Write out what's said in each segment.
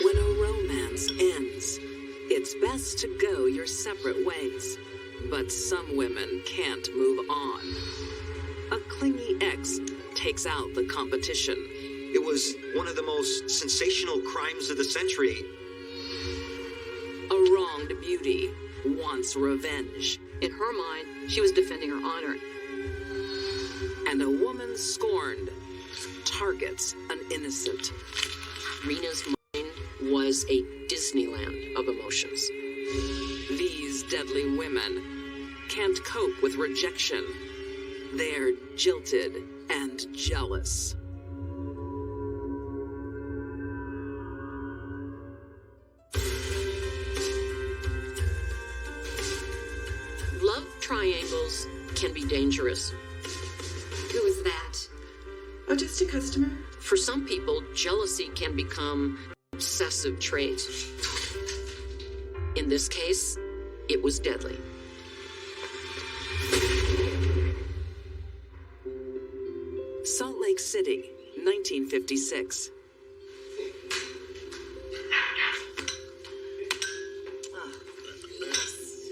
When a romance ends, it's best to go your separate ways. But some women can't move on. A clingy ex takes out the competition. It was one of the most sensational crimes of the century. A wronged beauty wants revenge. In her mind, she was defending her honor. And a woman scorned targets an innocent. Rena's mind was a Disneyland of emotions. These deadly women can't cope with rejection. They're jilted and jealous. Love triangles can be dangerous. Who is that? Oh, just a customer. For some people, jealousy can become an obsessive trait. In this case, it was deadly. Salt Lake City, 1956.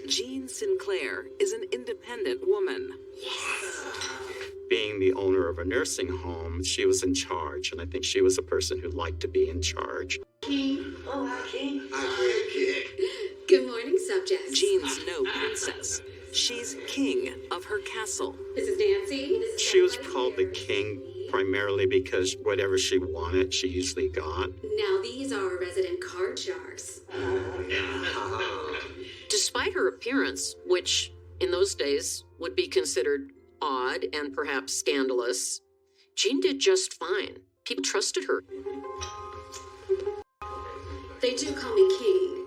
Jean Sinclair is an independent woman. Being the owner of a nursing home, she was in charge, and I think she was a person who liked to be in charge. King. Oh, hi, King. Hi, King. Good morning, subjects. Jean's no princess. She's king of her castle. This is Nancy. She was called the king primarily because whatever she wanted, she usually got. Now these are our resident card sharks. Despite her appearance, which in those days would be considered odd and perhaps scandalous, Jean did just fine. People trusted her. They do call me King,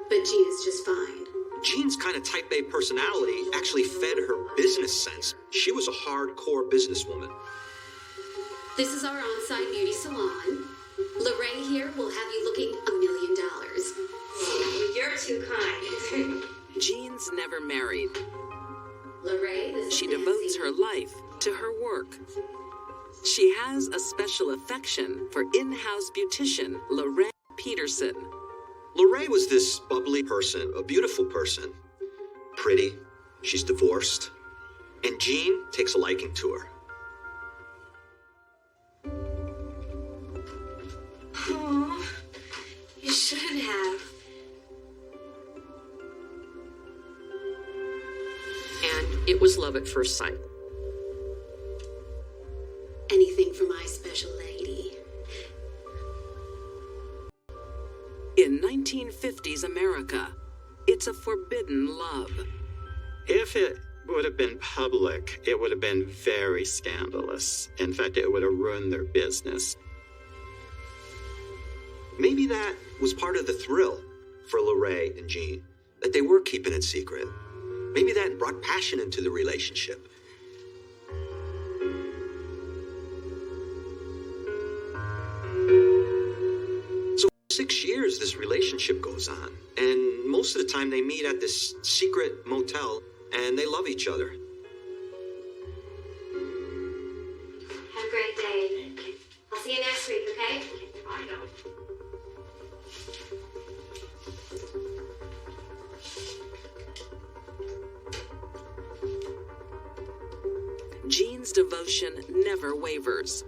but Jean is just fine. Jean's kind of type A personality actually fed her business sense. She was a hardcore businesswoman. This is our on-site beauty salon. Lorraine here will have you looking $1 million. Oh, you're too kind. Jean's never married. Lorraine, this She is devotes Nancy. her life to her work. She has a special affection for in-house beautician Lorraine Peterson. Lorraine was this bubbly person, a beautiful person. Pretty. She's divorced. And Jean takes a liking to her. Oh, you shouldn't have. And it was love at first sight. Anything for my special lady. In 1950s America, it's a forbidden love. If it would have been public, it would have been very scandalous. In fact, it would have ruined their business. Maybe that was part of the thrill for Lorraine and Jean, that they were keeping it secret. Maybe that brought passion into the relationship. So 6 years this relationship goes on, and most of the time they meet at this secret motel, and they love each other. Have a great day. I'll see you next week, okay? I know. Jean's devotion never wavers.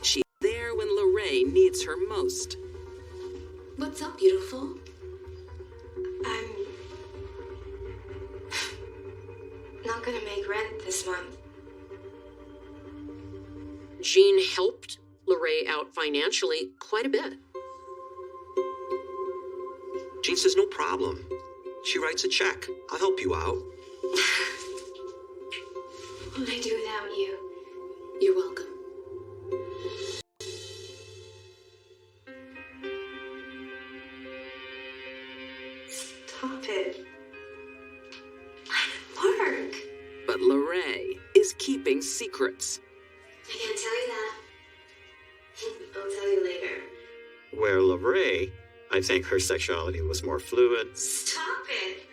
She's there when Lorraine needs her most. What's up, beautiful? I'm not gonna make rent this month. Jean helped Lorraine out financially quite a bit. Jean says, no problem. She writes a check. I'll help you out. What would I do without you? You're welcome. Stop it. I'm at work. But Lorraine is keeping secrets. I can't tell you that. I'll tell you later. Where Lorraine, I think her sexuality was more fluid. Stop it.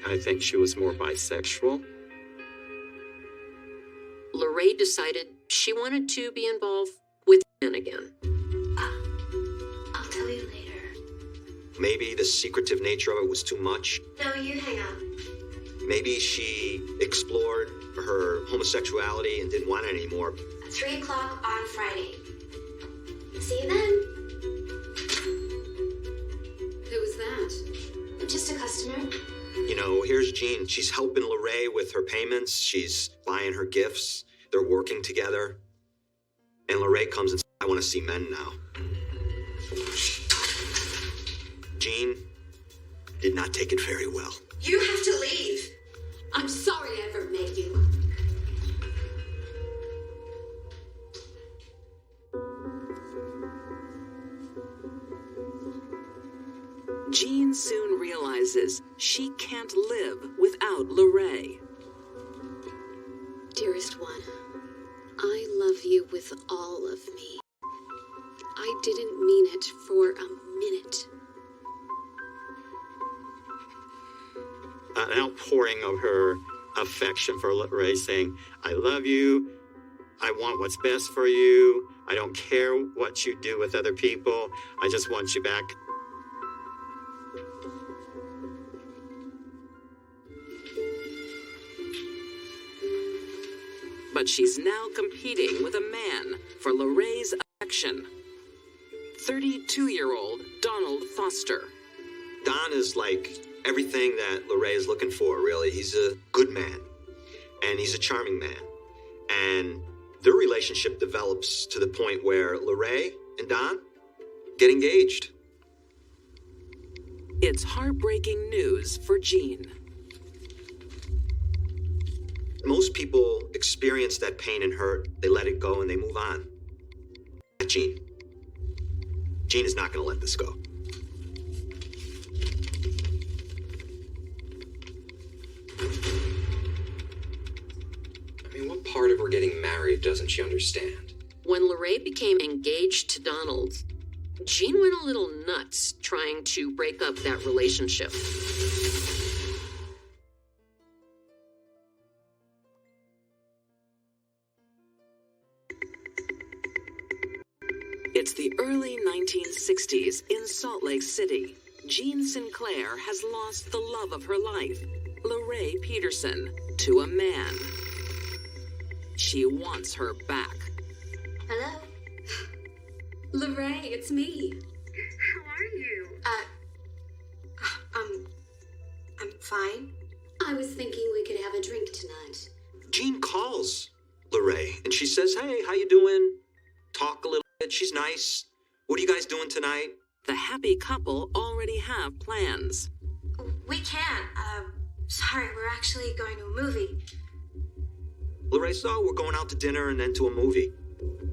I think she was more bisexual. Lorraine decided she wanted to be involved with men again. Maybe the secretive nature of it was too much. No, you hang up. Maybe she explored her homosexuality and didn't want it anymore. 3 o'clock on Friday. See you then. Who was that? Just a customer. You know, here's Jean. She's helping Lorraine with her payments. She's buying her gifts. They're working together. And Lorraine comes and says, I want to see men now. Jean did not take it very well. You have to leave. I'm sorry I ever met you. Jean soon realizes she can't live without Lorraine. Dearest one, I love you with all of me. I didn't mean it for a minute. An outpouring of her affection for Ray, saying, I love you. I want what's best for you. I don't care what you do with other people. I just want you back. But she's now competing with a man for Lorraine's affection. 32-year-old Donald Foster. Don is like everything that Lorraine is looking for, really. He's a good man, and he's a charming man. And their relationship develops to the point where Lorraine and Don get engaged. It's heartbreaking news for Jean. Most people experience that pain and hurt. They let it go and they move on. Not Jean. Jean is not going to let this go. I mean, what part of her getting married doesn't she understand? When Lorraine became engaged to Donald, Jean went a little nuts trying to break up that relationship. It's the early 1960s in Salt Lake City. Jean Sinclair has lost the love of her life, Lorraine Peterson, to a man. She wants her back. Hello? Lorraine, it's me. How are you? I'm fine. I was thinking we could have a drink tonight. Jean calls Lorraine and she says, hey, how you doing? Talk a little bit. She's nice. What are you guys doing tonight? The happy couple already have plans. We can't. Sorry, we're actually going to a movie. Lorraine says, oh, we're going out to dinner and then to a movie.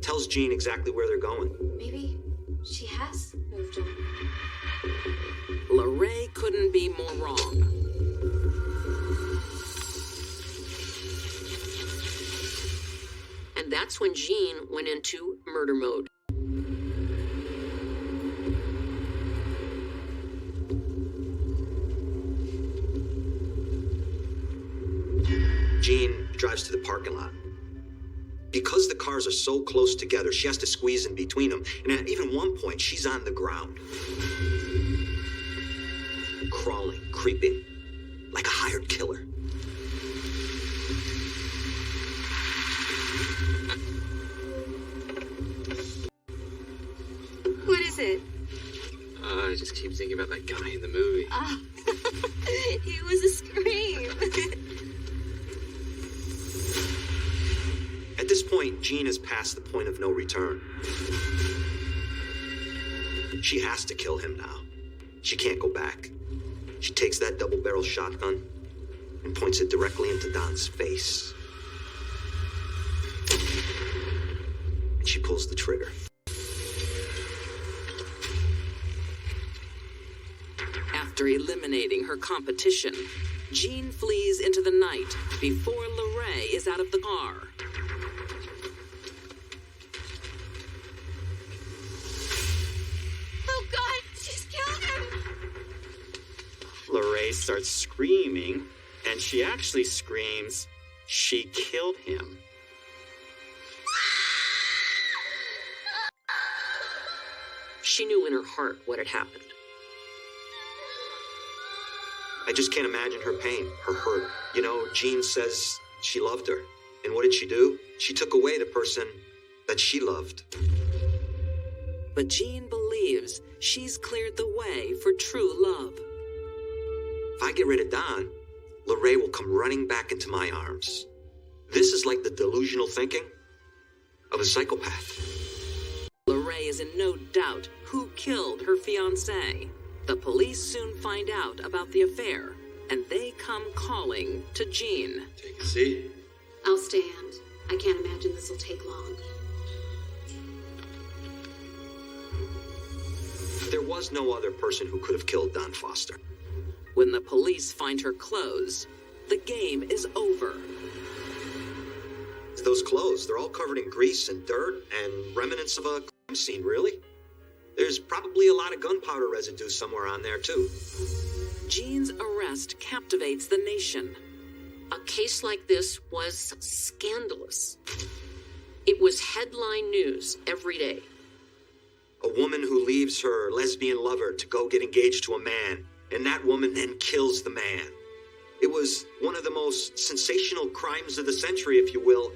Tells Jean exactly where they're going. Maybe she has moved on. Lorraine couldn't be more wrong. And that's when Jean went into murder mode. Jean drives to the parking lot. Because the cars are so close together, she has to squeeze in between them. And at even one point, she's on the ground. Crawling, creeping, like a hired killer. What is it? I just keep thinking about that guy in the movie. It was a scream. At this point, Jean has passed the point of no return. She has to kill him now. She can't go back. She takes that double-barrel shotgun and points it directly into Don's face. And she pulls the trigger. After eliminating her competition, Jean flees into the night before Lorraine is out of the car. Oh God, she's killed him. Lorraine starts screaming, and she actually screams, she killed him. She knew in her heart what had happened. I just can't imagine her pain, her hurt. You know, Jean says she loved her. And what did she do? She took away the person that she loved. But Jean believes she's cleared the way for true love. If I get rid of Don, LaRae will come running back into my arms. This is like the delusional thinking of a psychopath. LaRae is in no doubt who killed her fiancé. The police soon find out about the affair, and they come calling to Jean. Take a seat. I'll stand. I can't imagine this will take long. There was no other person who could have killed Don Foster. When the police find her clothes, the game is over. Those clothes, they're all covered in grease and dirt and remnants of a crime scene, really. There's probably a lot of gunpowder residue somewhere on there, too. Jean's arrest captivates the nation. A case like this was scandalous. It was headline news every day. A woman who leaves her lesbian lover to go get engaged to a man, and that woman then kills the man. It was one of the most sensational crimes of the century, if you will.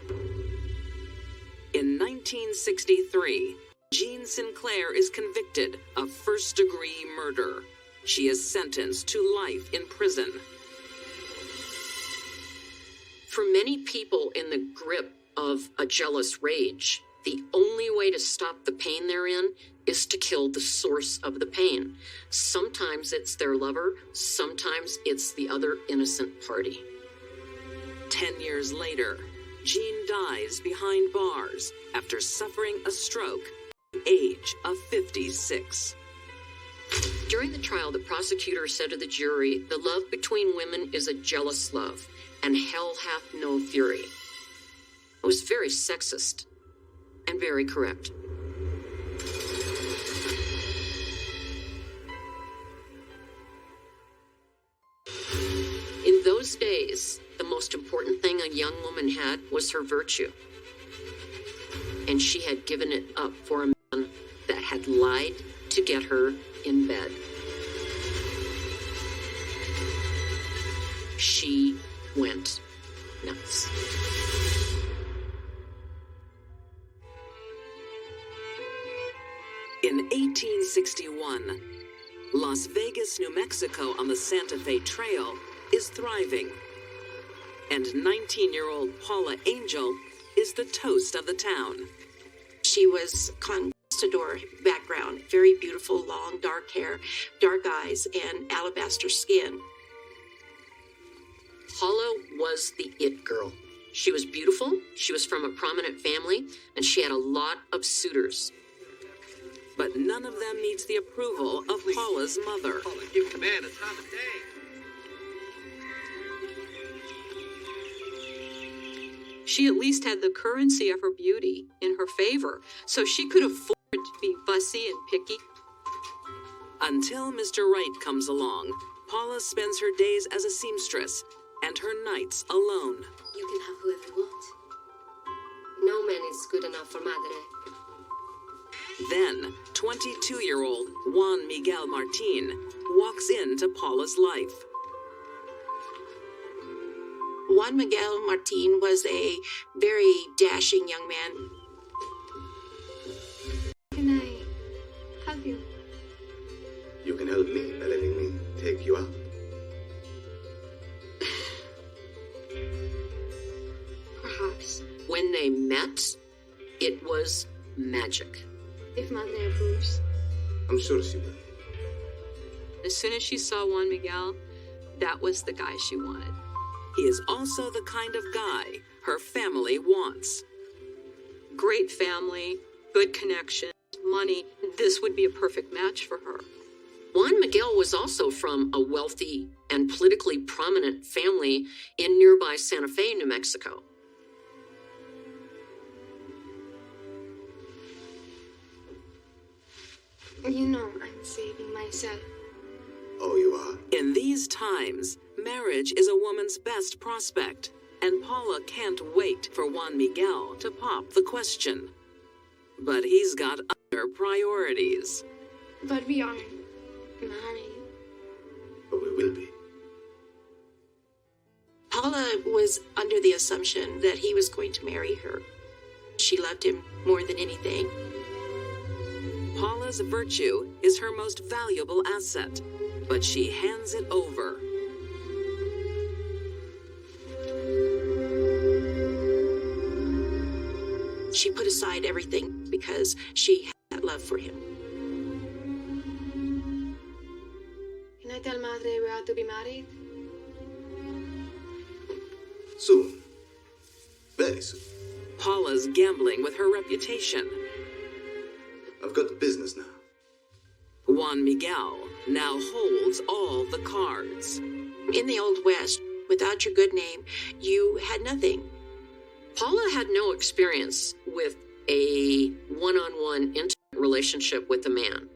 In 1963, Jean Sinclair is convicted of first-degree murder. She is sentenced to life in prison. For many people in the grip of a jealous rage, the only way to stop the pain they're in is to kill the source of the pain. Sometimes it's their lover, sometimes it's the other innocent party. 10 years later, Jean dies behind bars after suffering a stroke at the age of 56. During the trial, the prosecutor said to the jury, "The love between women is a jealous love, and hell hath no fury." It was very sexist and very correct. In those days, the most important thing a young woman had was her virtue. And she had given it up for a man that had lied to get her in bed. She went nuts. In 1861, Las Vegas, New Mexico on the Santa Fe Trail is thriving. And 19-year-old Paula Angel is the toast of the town. She was conquistador background, very beautiful, long, dark hair, dark eyes, and alabaster skin. Paula was the it girl. She was beautiful, she was from a prominent family, and she had a lot of suitors. But none of them needs the approval of Paula's mother. Paula, give command. It's time of day. She at least had the currency of her beauty in her favor, so she could afford to be fussy and picky. Until Mr. Wright comes along, Paula spends her days as a seamstress and her nights alone. You can have whoever you want. No man is good enough for Madre. Then, 22-year-old Juan Miguel Martin walks into Paula's life. Juan Miguel Martin was a very dashing young man. Can I help you? You can help me by letting me take you out. Perhaps. When they met, it was magic. If Madre approves. I'm sure she will. As soon as she saw Juan Miguel, that was the guy she wanted. He is also the kind of guy her family wants. Great family, good connections, money. This would be a perfect match for her. Juan Miguel was also from a wealthy and politically prominent family in nearby Santa Fe, New Mexico. You know I'm saving myself. Oh, you are? In these times, marriage is a woman's best prospect, and Paula can't wait for Juan Miguel to pop the question. But he's got other priorities. But we aren't married. But we will be. Paula was under the assumption that he was going to marry her. She loved him more than anything. Paula's virtue is her most valuable asset, but she hands it over. She put aside everything because she had that love for him. Can I tell Madre we are to be married? Soon. Very soon. Paula's gambling with her reputation. I've got business now. Juan Miguel now holds all the cards. In the Old West, without your good name, you had nothing. Paula had no experience with a one-on-one intimate relationship with a man.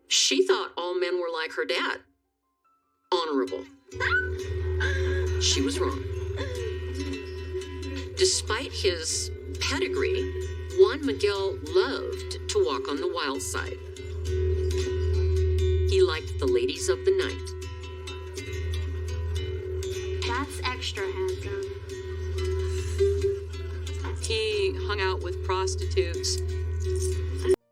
She thought all men were like her dad. Honorable. She was wrong. Despite his pedigree, Juan Miguel loved to walk on the wild side. He liked the ladies of the night. That's extra handsome. He hung out with prostitutes.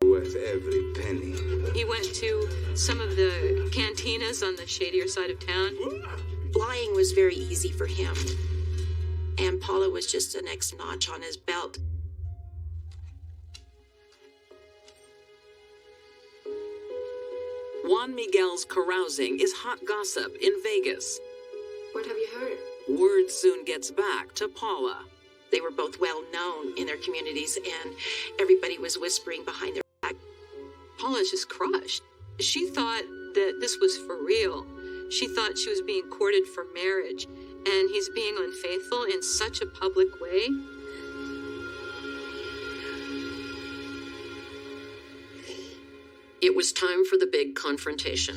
Worth every penny. He went to some of the cantinas on the shadier side of town. Lying was very easy for him. And Paula was just the next notch on his belt. Juan Miguel's carousing is hot gossip in Vegas. What have you heard? Word soon gets back to Paula. They were both well known in their communities, and everybody was whispering behind their back. Paula's just crushed. She thought that this was for real. She thought she was being courted for marriage, and he's being unfaithful in such a public way. It was time for the big confrontation.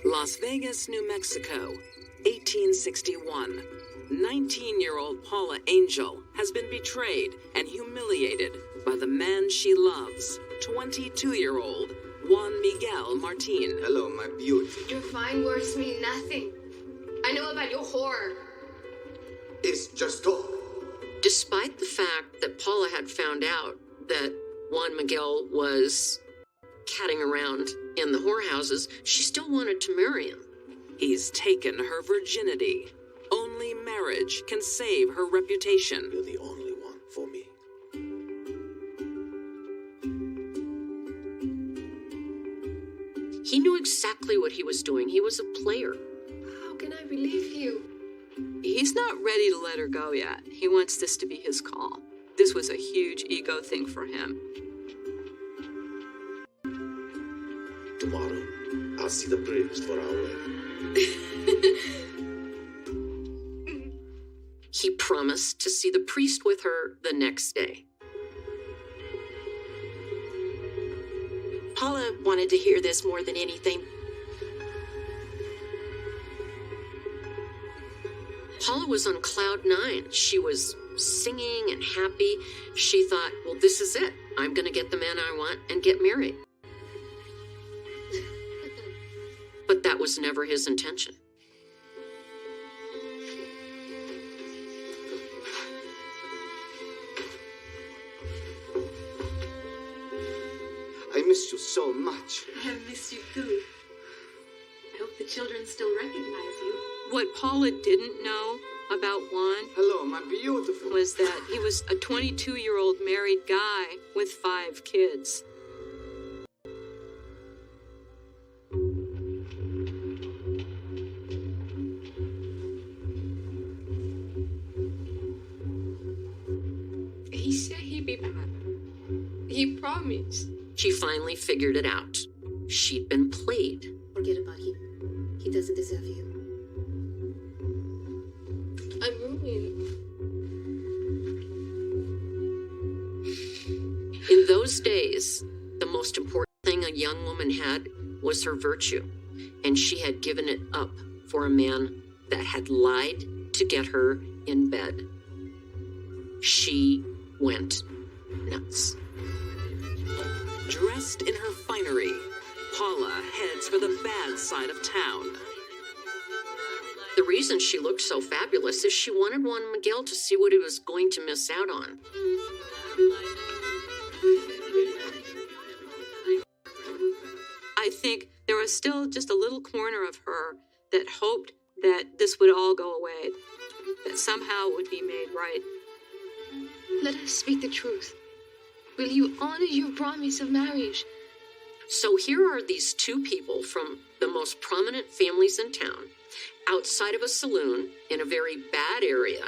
Las Vegas, New Mexico, 1861. 19-year-old Paula Angel has been betrayed and humiliated by the man she loves, 22-year-old Juan Miguel Martin. Hello, my beauty. Your fine words mean nothing. I know about your horror. It's just talk. Despite the fact that Paula had found out that Juan Miguel was catting around in the whorehouses, she still wanted to marry him. He's taken her virginity. Only marriage can save her reputation. You're the only one for me. He knew exactly what he was doing. He was a player. How can I believe you? He's not ready to let her go yet. He wants this to be his call. This was a huge ego thing for him. Tomorrow, I'll see the priest for our wedding. He promised to see the priest with her the next day. Paula wanted to hear this more than anything. Paula was on cloud 9. She was singing and happy. She thought, well, this is it. I'm going to get the man I want and get married. But that was never his intention. I miss you so much. I have missed you too. I hope the children still recognize you. What Paula didn't know about Juan Hello, my beautiful. was that he was a 22-year-old married guy with 5 kids. He said he'd be back. He promised. She finally figured it out. She'd been played. Forget about him. He doesn't deserve you. I'm ruined. In those days, the most important thing a young woman had was her virtue, and she had given it up for a man that had lied to get her in bed. She went nuts. Dressed in her finery, Paula heads for the bad side of town. The reason she looked so fabulous is she wanted Juan Miguel to see what he was going to miss out on. I think there was still just a little corner of her that hoped that this would all go away, that somehow it would be made right. Let us speak the truth. Will you honor your promise of marriage? So here are these two people from the most prominent families in town, outside of a saloon in a very bad area,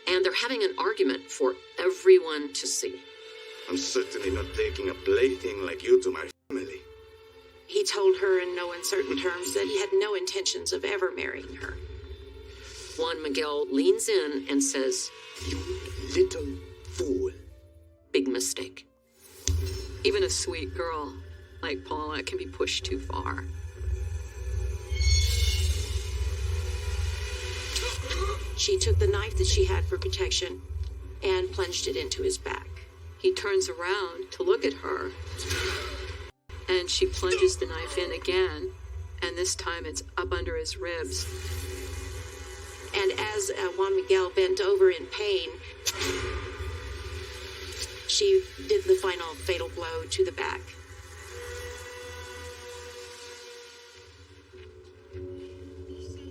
and they're having an argument for everyone to see. I'm certainly not taking a plaything like you to my family. He told her in no uncertain terms that he had no intentions of ever marrying her. Juan Miguel leans in and says, You little fool. big mistake. Even a sweet girl like Paula can be pushed too far. She took the knife that she had for protection and plunged it into his back. He turns around to look at her, and she plunges the knife in again, and this time it's up under his ribs. And as Juan Miguel bent over in pain, she did the final fatal blow to the back.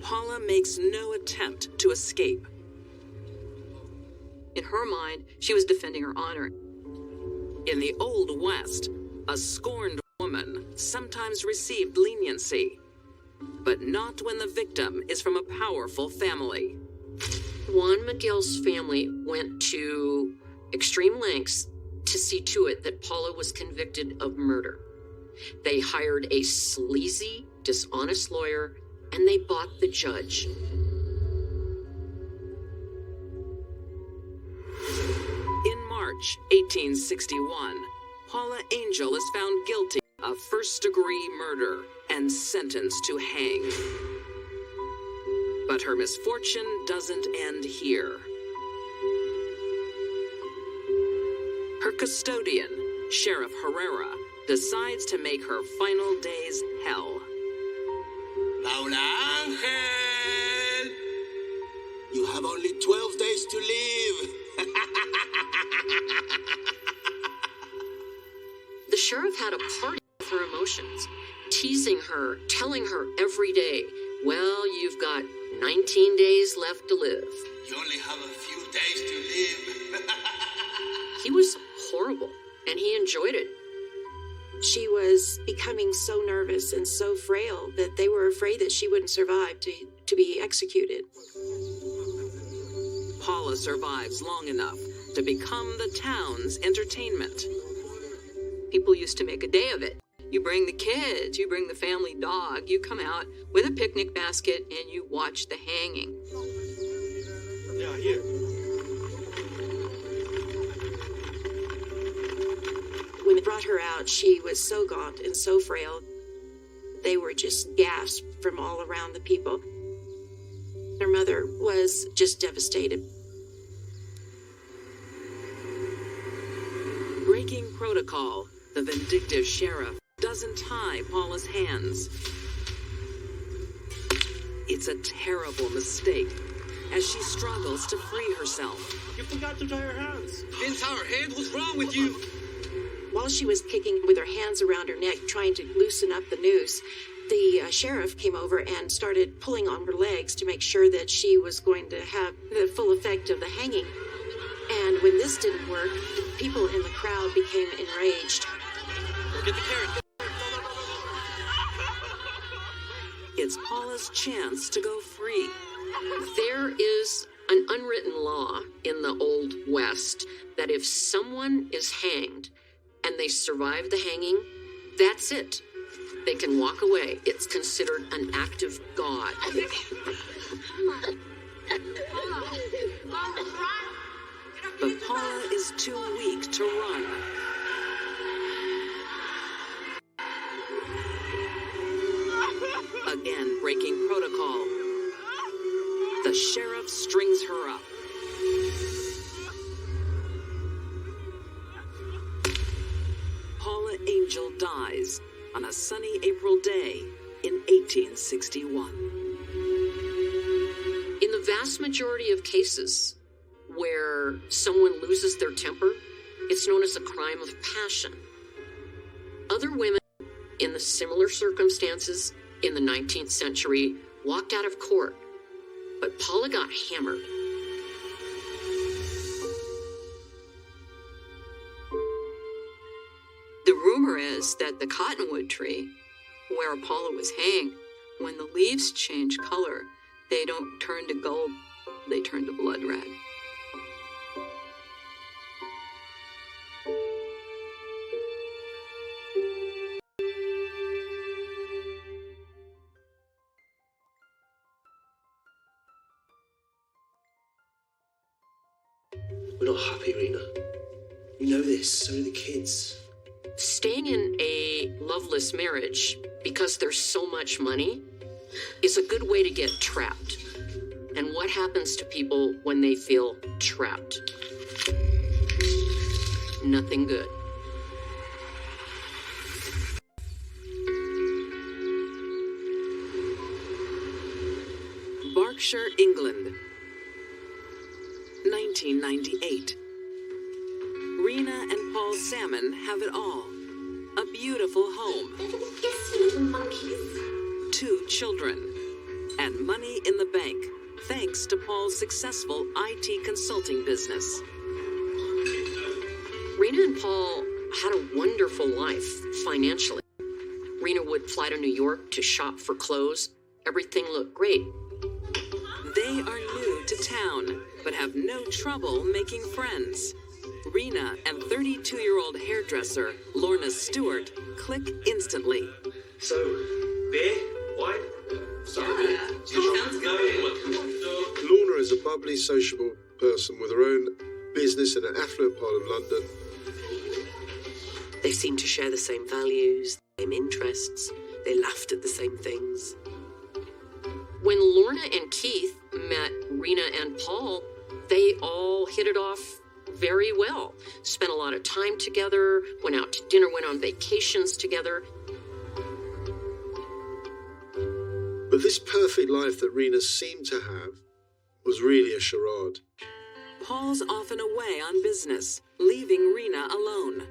Paula makes no attempt to escape. In her mind, she was defending her honor. In the Old West, a scorned woman sometimes received leniency, but not when the victim is from a powerful family. Juan Miguel's family went to extreme lengths to see to it that Paula was convicted of murder. They hired a sleazy, dishonest lawyer, and they bought the judge. In March 1861, Paula Angel is found guilty of first-degree murder and sentenced to hang. But her misfortune doesn't end here. Her custodian, Sheriff Herrera, decides to make her final days hell. Paula Angel! You have only 12 days to live. The sheriff had a party with her emotions, teasing her, telling her every day, well, you've got 19 days left to live. You only have a few days to live. He was horrible, and he enjoyed it. She was becoming so nervous and so frail that they were afraid that she wouldn't survive to be executed. Paula survives long enough to become the town's entertainment. People used to make a day of it. You bring the kids, you bring the family dog, you come out with a picnic basket and you watch the hanging. Yeah, here. When they brought her out, she was so gaunt and so frail. They were just gasped from all around the people. Her mother was just devastated. Breaking protocol, the vindictive sheriff doesn't tie Paula's hands. It's a terrible mistake as she struggles to free herself. You forgot to tie her hands. Didn't tie her hands? What's wrong with you? While she was kicking with her hands around her neck, trying to loosen up the noose, the sheriff came over and started pulling on her legs to make sure that she was going to have the full effect of the hanging. And when this didn't work, people in the crowd became enraged. Go get the carrot. It's Paula's chance to go free. There is an unwritten law in the Old West that if someone is hanged and they survive the hanging, that's it. They can walk away. It's considered an act of God. But Paula is too weak to run. Again, breaking protocol. The sheriff strings her up. angel dies on a sunny April day in 1861. In the vast majority of cases where someone loses their temper, it's known as a crime of passion. Other women in the similar circumstances in the 19th century walked out of court, but Paula got hammered. The rumor is that the cottonwood tree, where Paula was hanged, when the leaves change color, they don't turn to gold, they turn to blood red. We're not happy, Rena. You know this, so do the kids. Staying in a loveless marriage because there's so much money is a good way to get trapped. And what happens to people when they feel trapped? Nothing good. Berkshire, England, 1998. Rena and Paul Salmon have it all. A beautiful home. Monkeys. 2 children. And money in the bank, thanks to Paul's successful IT consulting business. Rena and Paul had a wonderful life financially. Rena would fly to New York to shop for clothes. Everything looked great. They are new to town, but have no trouble making friends. Rena and 32-year-old hairdresser Lorna Stewart click instantly. So, beer? Wine? Sorry. Sounds good. Lorna is a bubbly, sociable person with her own business in an affluent part of London. They seemed to share the same values, the same interests. They laughed at the same things. When Lorna and Keith met Rena and Paul, they all hit it off very well. Spent a lot of time together, went out to dinner, went on vacations together. But this perfect life that Rena seemed to have was really a charade. Paul's often away on business, leaving Rena alone.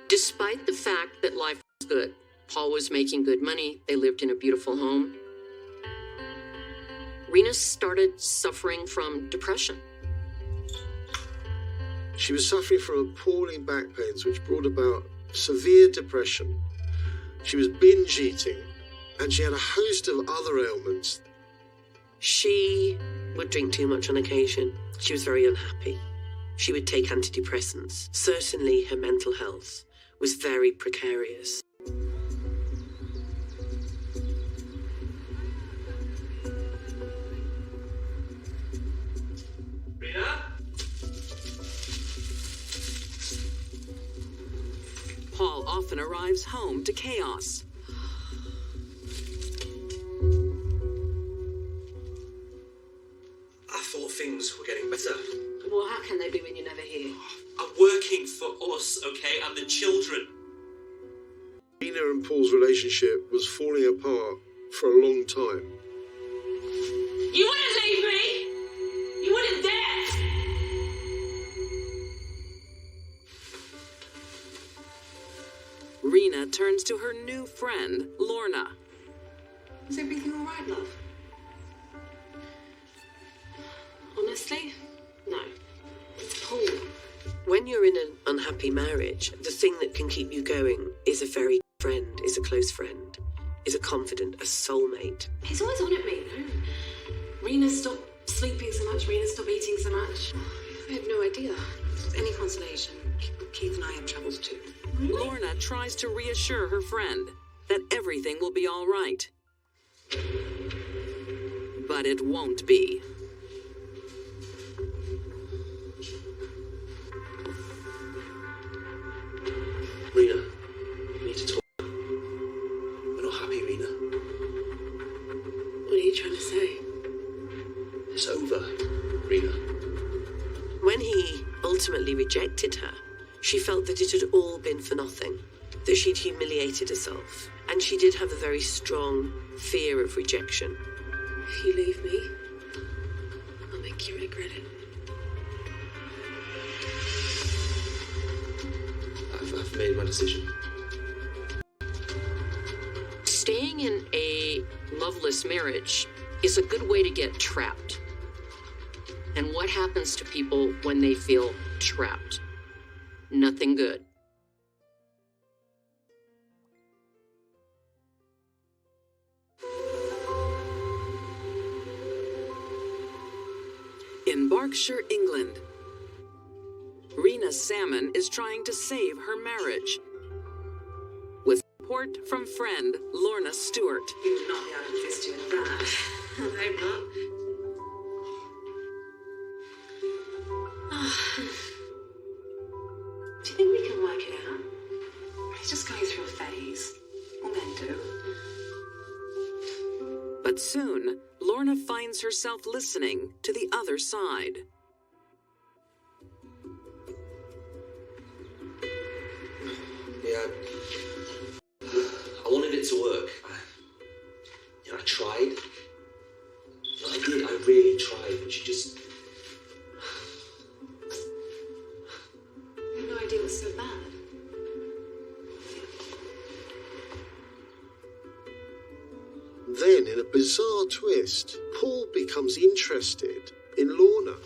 Despite the fact that life was good, Paul was making good money, they lived in a beautiful home, Rena started suffering from depression. She was suffering from appalling back pains, which brought about severe depression. She was binge eating, and she had a host of other ailments. She would drink too much on occasion. She was very unhappy. She would take antidepressants. Certainly her mental health was very precarious. Paul often arrives home to chaos. I thought things were getting better. Well, how can they be when you're never here? I'm working for us, okay, and the children. Rena and Paul's relationship was falling apart for a long time. You wouldn't leave me! You wouldn't dare! Rena turns to her new friend, Lorna. Is everything all right, love? Honestly, no. It's Paul. When you're in an unhappy marriage, the thing that can keep you going is a very good friend, is a close friend, is a confidant, a soulmate. He's always on at me, you know? Rena stopped sleeping so much, Rena stopped eating so much. I have no idea. Any consolation, Keith and I have troubles too. Lorna tries to reassure her friend that everything will be all right. But it won't be. Rena, we need to talk. We're not happy, Rena. What are you trying to say? It's over, Rena. When he ultimately rejected her, she felt that it had all been for nothing. that she'd humiliated herself, and she did have a very strong fear of rejection. If you leave me, I'll make you regret it. I've made my decision. Staying in a loveless marriage is a good way to get trapped. And what happens to people when they feel trapped? Nothing good. In Berkshire, England, Rena Salmon is trying to save her marriage. With support from friend Lorna Stewart. You would not be able to assist you in that. I hope not. Do you think we can work it out? He's just going through a phase. All men do. But soon, Lorna finds herself listening to the other side. Yeah, I wanted it to work. I tried. I did. I really tried, but she just. I had no idea it was so bad. Then, in a bizarre twist, Paul becomes interested in Lorna.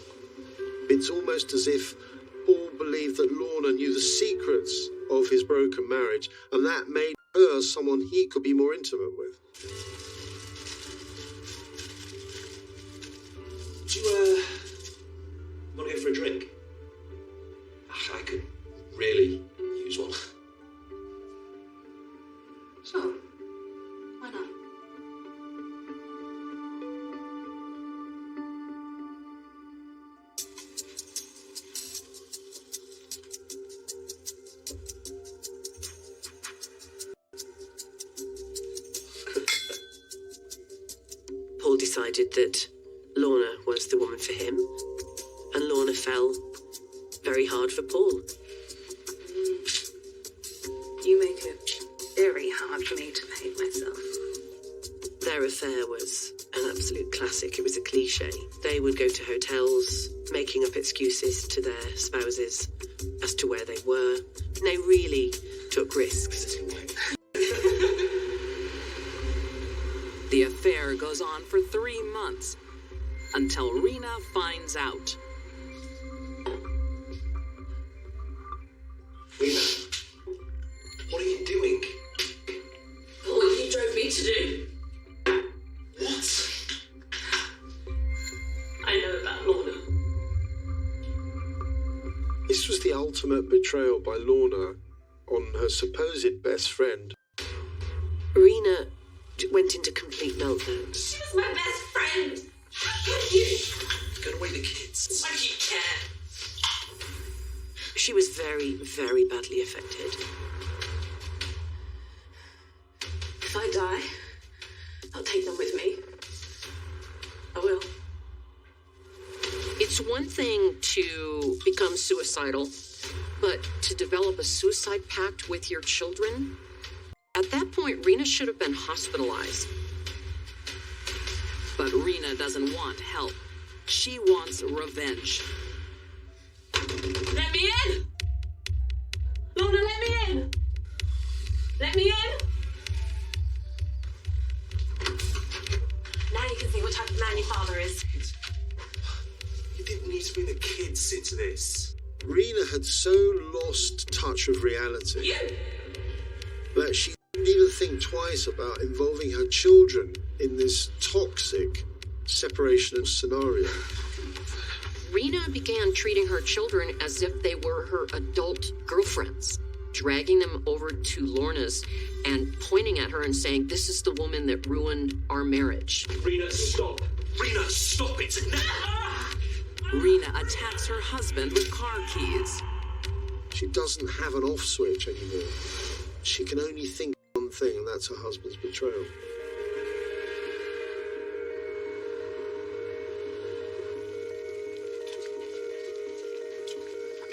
It's almost as if Paul believed that Lorna knew the secrets of his broken marriage, and that made her someone he could be more intimate with. Do you, want to go for a drink? I could really use one. Sure. Why not? Paul decided that Lorna was the woman for him, and Lorna fell very hard for Paul. You make it very hard for me to hate myself. Their affair was an absolute classic. It was a cliche. They would go to hotels, making up excuses to their spouses as to where they were. And they really took risks. The affair goes on for 3 months, until Rena finds out. Rena, what are you doing? What you drove me to do. What? I know about Lorna. This was the ultimate betrayal by Lorna on her supposed best friend. Rena went into complete meltdown. She was my best friend. How could you? Get away the kids. Why do you care? She was very, very badly affected. If I die, I'll take them with me. I will. It's one thing to become suicidal, but to develop a suicide pact with your children? At that point, Rena should have been hospitalized. But Rena doesn't want help. She wants revenge. Let me in! Lorna, let me in! Let me in! Now you can see what type of man your father is. You didn't need to bring the kids into this. Rena had so lost touch of reality that she didn't even think twice about involving her children in this toxic separation scenario. Rena began treating her children as if they were her adult girlfriends, dragging them over to Lorna's and pointing at her and saying, "This is the woman that ruined our marriage." Rena, stop! Rena, stop it! Rena attacks her husband with car keys. She doesn't have an off switch anymore. She can only think one thing, and that's her husband's betrayal.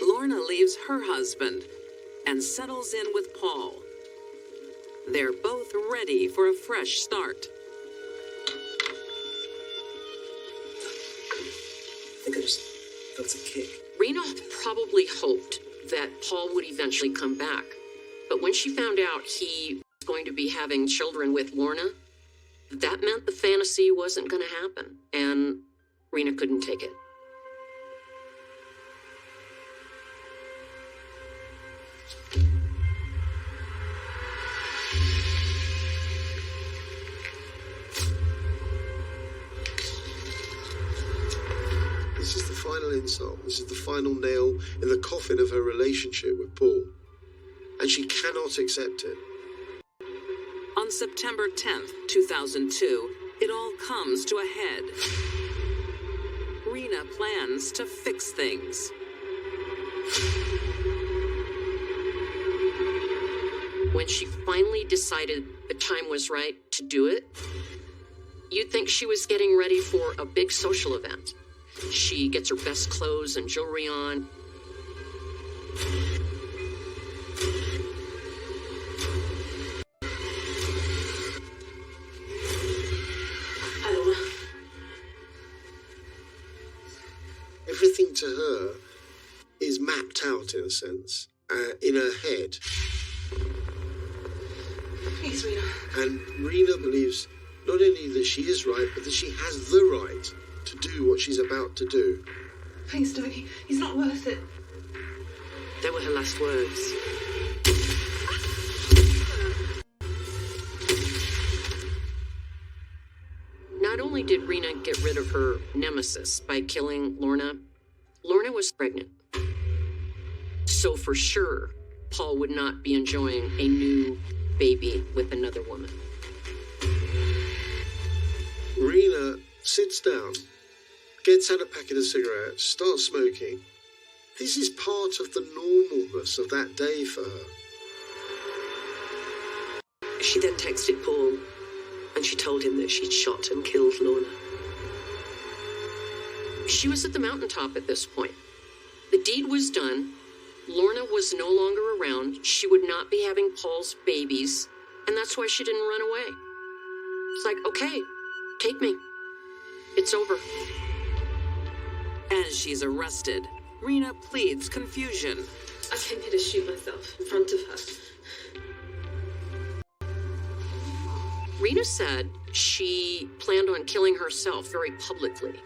Lorna leaves her husband and settles in with Paul, They're both ready for a fresh start. I think I just felt a kick. Rena probably hoped that Paul would eventually come back. But when she found out he was going to be having children with Lorna, that meant the fantasy wasn't going to happen, and Rena couldn't take it. This is the final insult. This is the final nail in the coffin of her relationship with Paul. And she cannot accept it. On September 10th, 2002, it all comes to a head. Rena plans to fix things. When she finally decided the time was right to do it, you'd think she was getting ready for a big social event. She gets her best clothes and jewelry on. Everything to her is mapped out, in a sense, in her head. Thanks, Rena. And Rena believes not only that she is right, but that she has the right to do what she's about to do. Thanks, Dougie. He's not worth it. They were her last words. Not only did Rena get rid of her nemesis by killing Lorna, Lorna was pregnant. So for sure, Paul would not be enjoying a new baby with another woman. Rena sits down, gets out a packet of cigarettes, starts smoking. This is part of the normalness of that day for her. She then texted Paul, and she told him that she'd shot and killed Lorna. She was at the mountaintop at this point. The deed was done. Lorna was no longer around. She would not be having Paul's babies, and that's why she didn't run away. It's like, okay, take me. It's over. As she's arrested, Rena pleads confusion. I came here to shoot myself in front of her. Rena said she planned on killing herself very publicly.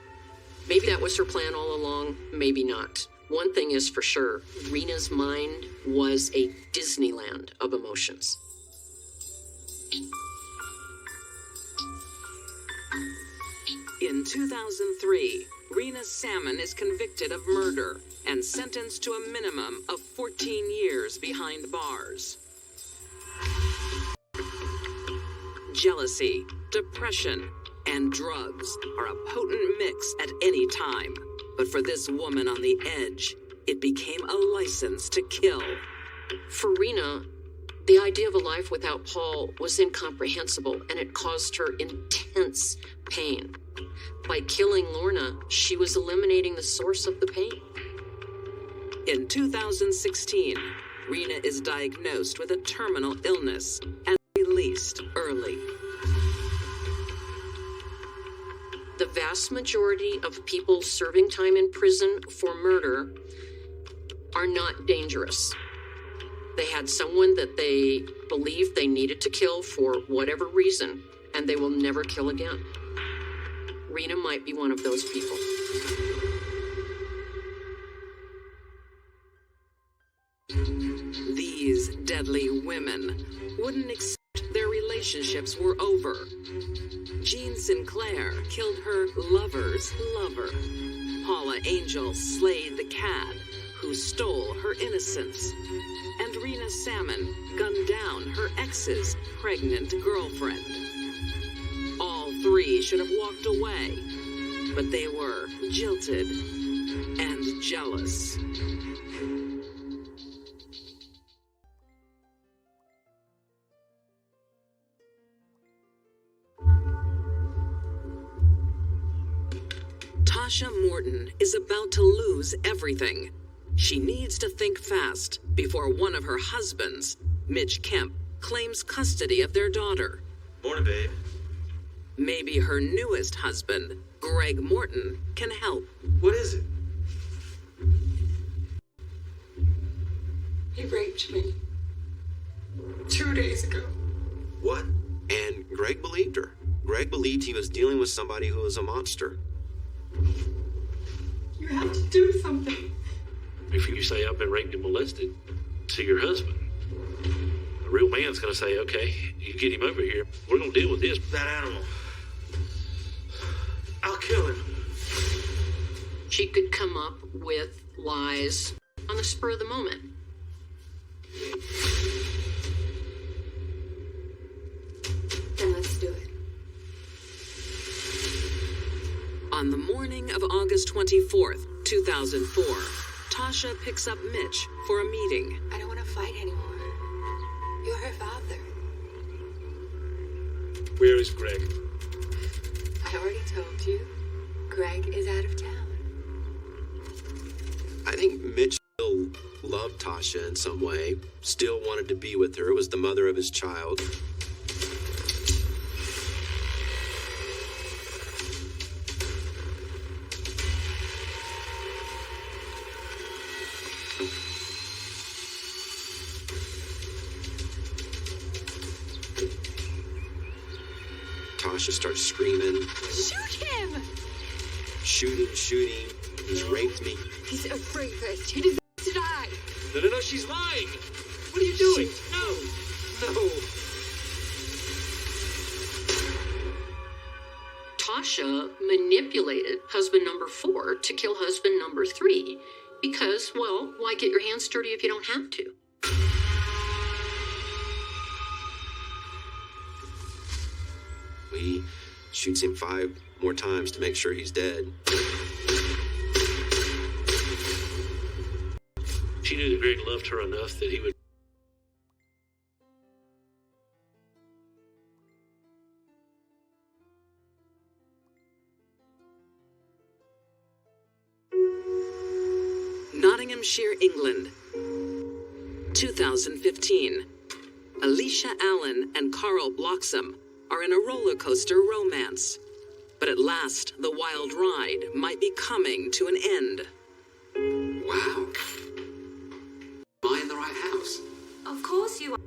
Maybe that was her plan all along, maybe not. One thing is for sure, Rena's mind was a Disneyland of emotions. In 2003, Rena Salmon is convicted of murder and sentenced to a minimum of 14 years behind bars. Jealousy, depression, and drugs are a potent mix at any time. But for this woman on the edge, it became a license to kill. For Rena, the idea of a life without Paul was incomprehensible, and it caused her intense pain. By killing Lorna, she was eliminating the source of the pain. In 2016, Rena is diagnosed with a terminal illness and released early. The vast majority of people serving time in prison for murder are not dangerous. They had someone that they believed they needed to kill for whatever reason, and they will never kill again. Rena might be one of those people. These deadly women wouldn't accept their relationships were over. Jean Sinclair killed her lover's lover. Paula Angel slayed the cad who stole her innocence. And Rena Salmon gunned down her ex's pregnant girlfriend. All three should have walked away, but they were jilted and jealous. Tasha Morton is about to lose everything. She needs to think fast before one of her husbands, Mitch Kemp, claims custody of their daughter. Morning, babe. Maybe her newest husband, Greg Morton, can help. What is it? He raped me 2 days ago. What? And Greg believed her. Greg believed he was dealing with somebody who was a monster. You have to do something. If you say I've been raped and molested to your husband, a real man's gonna say, okay, you get him over here, we're gonna deal with this. That animal. I'll kill him. She could come up with lies on the spur of the moment. Then let's do it. On the morning of August 24th, 2004, Tasha picks up Mitch for a meeting. I don't want to fight anymore. You're her father. Where is Greg? I already told you. Greg is out of town. I think Mitch still loved Tasha in some way, still wanted to be with her. It was the mother of his child. Tasha starts screaming. Shoot him! Shooting. He's raped me. He's a rapist. He deserves to die. No, she's lying. What are you doing? No. Tasha manipulated husband number 4 to kill husband number 3 because, well, why get your hands dirty if you don't have to? He shoots him 5 more times to make sure he's dead. She knew that Greg loved her enough that he would. Nottinghamshire, England. 2015. Alicia Allen and Carl Bloxham are in a roller coaster romance. But at last, the wild ride might be coming to an end. Wow. Am I in the right house? Of course you are.